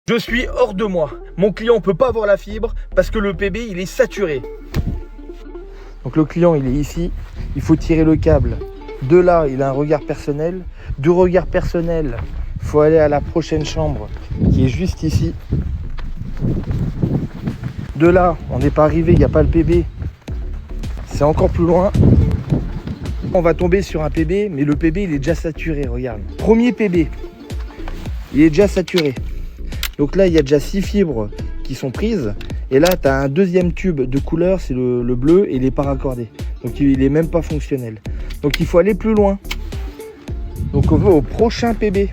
Je suis hors de moi. Mon client ne peut pas avoir la fibre parce que le PB il est saturé. Donc le client il est ici. Il faut tirer le câble. De là, il a un regard personnel. Du regard personnel, il faut aller à la prochaine chambre qui est juste ici. De là, on n'est pas arrivé, il n'y a pas le PB. C'est encore plus loin. On va tomber sur un PB, mais le PB il est déjà saturé, regarde. Premier PB, il est déjà saturé. Donc là, il y a déjà 6 fibres qui sont prises. Et là, tu as un deuxième tube de couleur, c'est le bleu, et il n'est pas raccordé. Donc il n'est même pas fonctionnel. Donc il faut aller plus loin. Donc on va au prochain PB.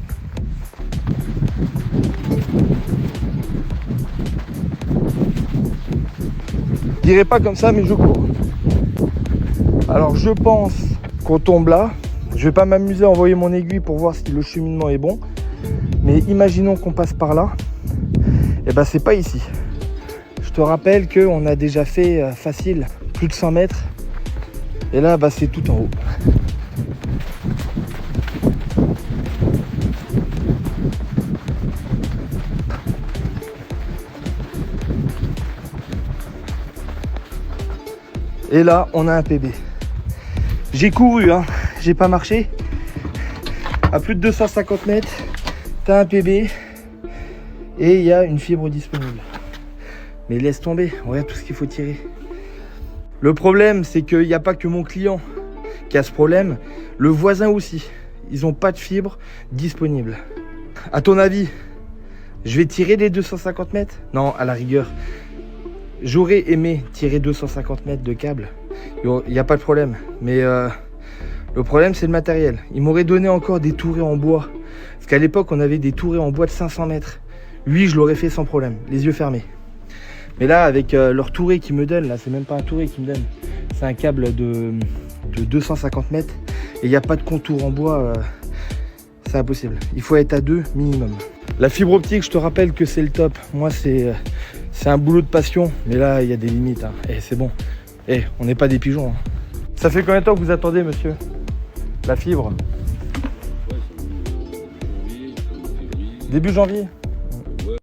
Je dirais pas comme ça, mais je cours. Alors je pense qu'on tombe là. Je vais pas m'amuser à envoyer mon aiguille pour voir si le cheminement est bon. Mais imaginons qu'on passe par là. Et ben c'est pas ici. Je te rappelle qu'on a déjà fait facile plus de 100 mètres. Et là bah, c'est tout en haut. Et là on a un PB. J'ai couru, hein. J'ai pas marché. À plus de 250 mètres, tu as un PB. Et il y a une fibre disponible. Mais laisse tomber, regarde tout ce qu'il faut tirer. Le problème, c'est qu'il n'y a pas que mon client qui a ce problème. Le voisin aussi. Ils n'ont pas de fibre disponible. À ton avis, je vais tirer les 250 mètres? Non, à la rigueur. J'aurais aimé tirer 250 mètres de câble. Il n'y a pas de problème. Mais le problème, c'est le matériel. Ils m'auraient donné encore des tourets en bois. Parce qu'à l'époque, on avait des tourets en bois de 500 mètres. Lui, je l'aurais fait sans problème, les yeux fermés. Mais là, avec leur touret qu'ils me donnent, là, c'est même pas un touret qu'ils me donnent. C'est un câble de 250 mètres. Et il n'y a pas de contour en bois. C'est impossible. Il faut être à 2 minimum. La fibre optique, je te rappelle que c'est le top. Moi, c'est un boulot de passion. Mais là, il y a des limites. Hein. Et c'est bon. Et on n'est pas des pigeons. Hein. Ça fait combien de temps que vous attendez, monsieur? La fibre? Début janvier.